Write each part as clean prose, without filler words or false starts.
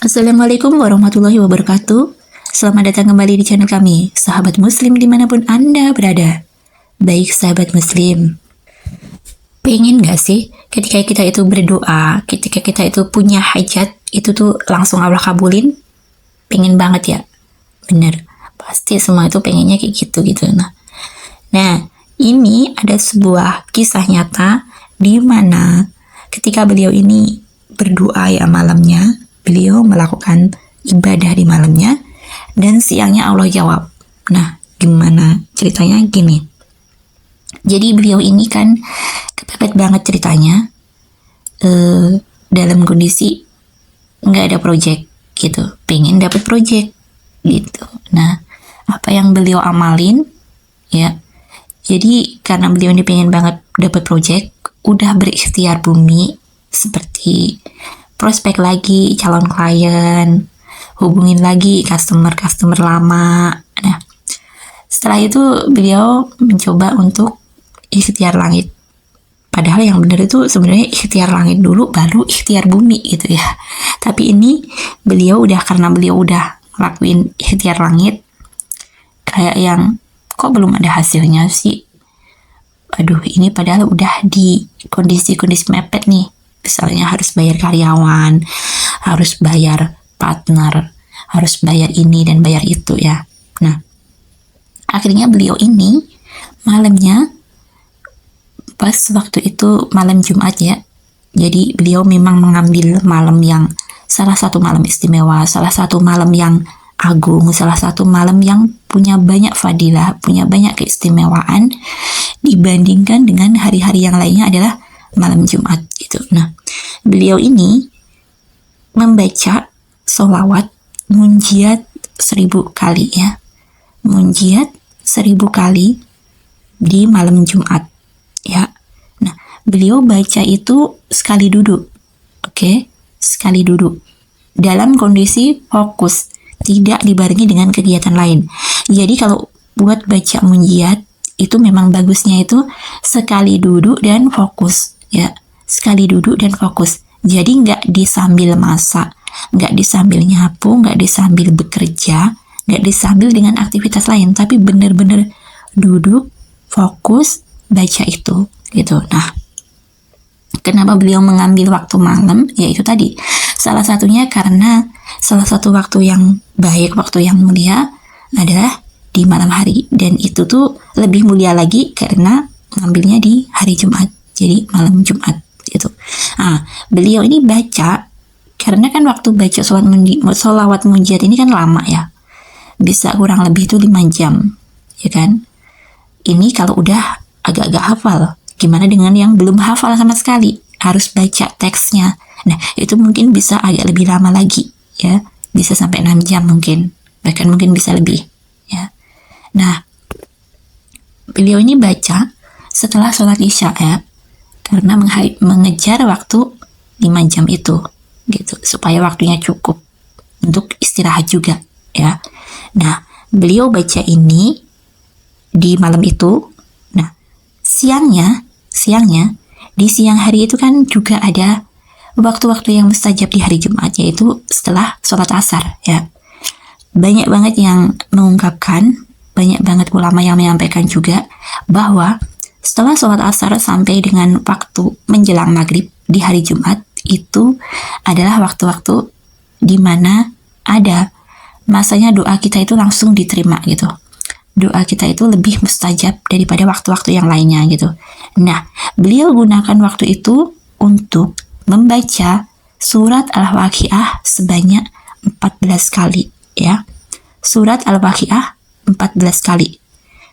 Assalamualaikum warahmatullahi wabarakatuh. Selamat datang kembali di channel kami, sahabat muslim dimanapun Anda berada. Baik sahabat muslim, pengen gak sih ketika kita itu berdoa, ketika kita itu punya hajat, itu tuh langsung Allah kabulin? Pengen banget ya? Bener, pasti semua itu pengennya kayak gitu. Nah, ini ada sebuah kisah nyata di mana ketika beliau ini berdoa ya malamnya, beliau melakukan ibadah di malamnya dan siangnya Allah jawab. Nah, gimana ceritanya? Gini. Jadi beliau ini kan kepepet banget ceritanya, dalam kondisi nggak ada project gitu, pengen dapet project gitu. Nah, apa yang beliau amalin ya? Jadi karena beliau ini pengen banget dapet project, udah berikhtiar bumi seperti prospek lagi calon klien, hubungin lagi customer lama. Nah, setelah itu beliau mencoba untuk ikhtiar langit. Padahal yang benar itu sebenarnya ikhtiar langit dulu, baru ikhtiar bumi gitu ya. Tapi ini karena beliau udah ngelakuin ikhtiar langit, kayak yang kok belum ada hasilnya sih. Aduh, ini padahal udah di kondisi mepet nih. Misalnya harus bayar karyawan, harus bayar partner, harus bayar ini dan bayar itu ya. Nah, akhirnya beliau ini malamnya, pas waktu itu malam Jumat ya, jadi beliau memang mengambil malam yang salah satu malam istimewa, salah satu malam yang agung, salah satu malam yang punya banyak fadilah, punya banyak keistimewaan dibandingkan dengan hari-hari yang lainnya adalah malam Jumat gitu. Nah, beliau ini membaca sholawat munjiat 1000 kali ya, munjiat 1000 kali di malam Jumat ya. Nah, beliau baca itu sekali duduk, oke? Sekali duduk dalam kondisi fokus, tidak dibarengi dengan kegiatan lain. Jadi kalau buat baca munjiat itu memang bagusnya itu sekali duduk dan fokus ya, sekali duduk dan fokus. Jadi nggak disambil masak, nggak disambil nyapu, nggak disambil bekerja, nggak disambil dengan aktivitas lain, tapi bener-bener duduk, fokus, baca itu gitu. Nah, kenapa beliau mengambil waktu malam? Ya itu tadi, salah satunya karena salah satu waktu yang baik, waktu yang mulia adalah di malam hari, dan itu tuh lebih mulia lagi karena ngambilnya di hari Jumat, jadi malam Jumat gitu. Nah, beliau ini baca karena kan waktu baca sholawat munjiat ini kan lama ya, bisa kurang lebih itu 5 jam ya kan. Ini kalau udah agak-agak hafal, gimana dengan yang belum hafal sama sekali, harus baca teksnya. Nah, itu mungkin bisa agak lebih lama lagi ya, bisa sampai 6 jam mungkin, bahkan mungkin bisa lebih ya. Nah, beliau ini baca setelah sholat isya ya, karena mengejar waktu 5 jam itu gitu, supaya waktunya cukup untuk istirahat juga ya. Nah, beliau baca ini di malam itu. Nah, siangnya di siang hari itu kan juga ada waktu-waktu yang mustajab di hari Jumat, yaitu setelah sholat asar ya. Banyak banget yang mengungkapkan, banyak banget ulama yang menyampaikan juga bahwa setelah sholat asar sampai dengan waktu menjelang maghrib di hari Jumat itu adalah waktu-waktu di mana ada masanya doa kita itu langsung diterima gitu. Doa kita itu lebih mustajab daripada waktu-waktu yang lainnya gitu. Nah, beliau gunakan waktu itu untuk membaca surat Al-Waqiah sebanyak 14 kali ya. Surat Al-Waqiah 14 kali.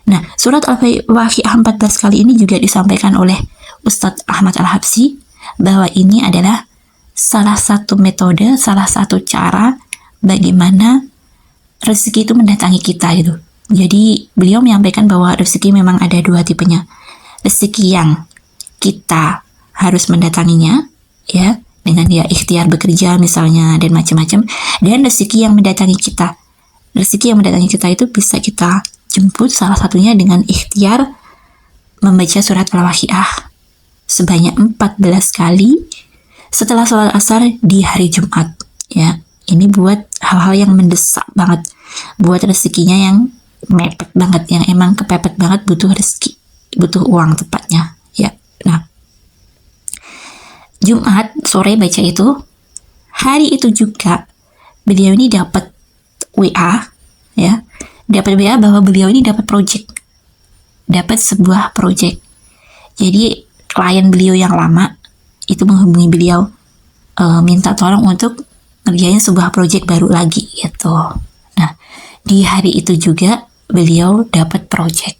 Nah, surat Al-Waqiah 14 kali ini juga disampaikan oleh Ustadz Ahmad Al-Habsyi bahwa ini adalah salah satu metode, salah satu cara bagaimana rezeki itu mendatangi kita gitu. Jadi beliau menyampaikan bahwa rezeki memang ada 2 tipenya. Rezeki yang kita harus mendatanginya ya, dengan ya ikhtiar bekerja misalnya dan macam-macam, dan rezeki yang mendatangi kita. Rezeki yang mendatangi kita itu bisa kita jemput salah satunya dengan ikhtiar membaca surat Al-Waqiah sebanyak 14 kali setelah sholat asar di hari Jumat ya. ini buat hal-hal yang mendesak banget, buat rezekinya yang mepet banget, yang emang kepepet banget, butuh rezeki, butuh uang tepatnya ya. Nah, Jumat sore baca itu, hari itu juga beliau ini dapat WA ya, dapat WA bahwa beliau ini dapat sebuah project. Jadi klien beliau yang lama itu menghubungi beliau, minta tolong untuk ngerjain sebuah project baru lagi gitu. Nah, di hari itu juga beliau dapat project.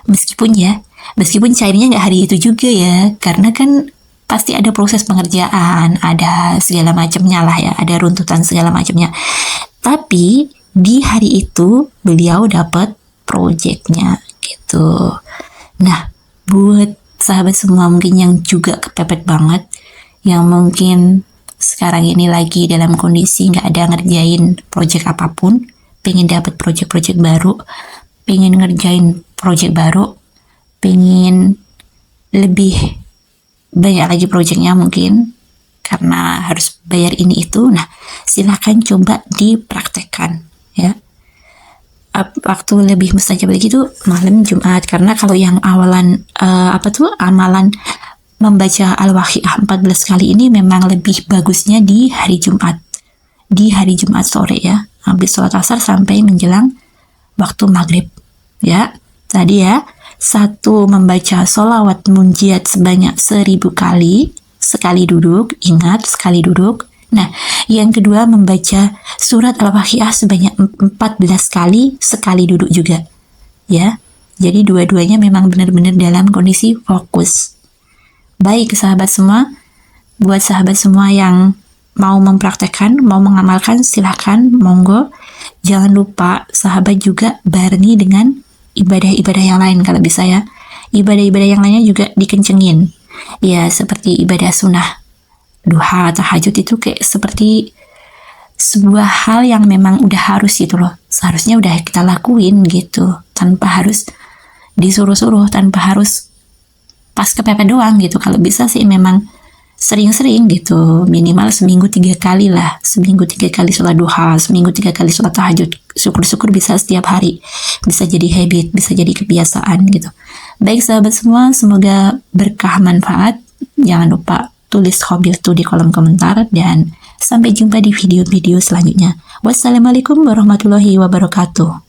Meskipun cairnya nggak hari itu juga ya, karena kan pasti ada proses pengerjaan, ada segala macamnya lah ya, ada runtutan segala macamnya. Tapi di hari itu beliau dapat projectnya gitu. Nah, buat sahabat semua mungkin yang juga kepepet banget, yang mungkin sekarang ini lagi dalam kondisi nggak ada ngerjain project apapun, pengen dapat project baru, pengen ngerjain project baru, pengen lebih banyak lagi projectnya mungkin karena harus bayar ini itu. Nah, silahkan coba dipraktekkan ya. Waktu lebih mustajab lagi itu malam Jumat, karena kalau yang awalan amalan membaca Al-Waqiah 14 kali ini memang lebih bagusnya di hari Jumat sore ya, habis sholat asar sampai menjelang waktu maghrib ya. Tadi ya, 1 membaca sholawat munjiat sebanyak 1000 kali sekali duduk, ingat sekali duduk. Nah, yang kedua membaca surat Al-Waqiah sebanyak 14 kali sekali duduk juga ya. Jadi dua-duanya memang benar-benar dalam kondisi fokus. Baik sahabat semua, buat sahabat semua yang mau mempraktekkan, mau mengamalkan, silahkan, monggo. Jangan lupa sahabat juga barengi dengan ibadah-ibadah yang lain kalau bisa ya. Ibadah-ibadah yang lainnya juga dikencengin. Ya, seperti ibadah sunnah, duha, tahajud itu kayak seperti sebuah hal yang memang udah harus gitu loh. Seharusnya udah kita lakuin gitu, tanpa harus disuruh-suruh, tanpa harus pas kepepet doang gitu. Kalau bisa sih memang sering-sering gitu, minimal seminggu 3 kali lah, seminggu 3 kali sholat duha, seminggu 3 kali sholat tahajud. Syukur-syukur bisa setiap hari, bisa jadi habit, bisa jadi kebiasaan gitu. Baik sahabat semua, semoga berkah manfaat. Jangan lupa tulis khobil tuh di kolom komentar, dan sampai jumpa di video-video selanjutnya. Wassalamualaikum warahmatullahi wabarakatuh.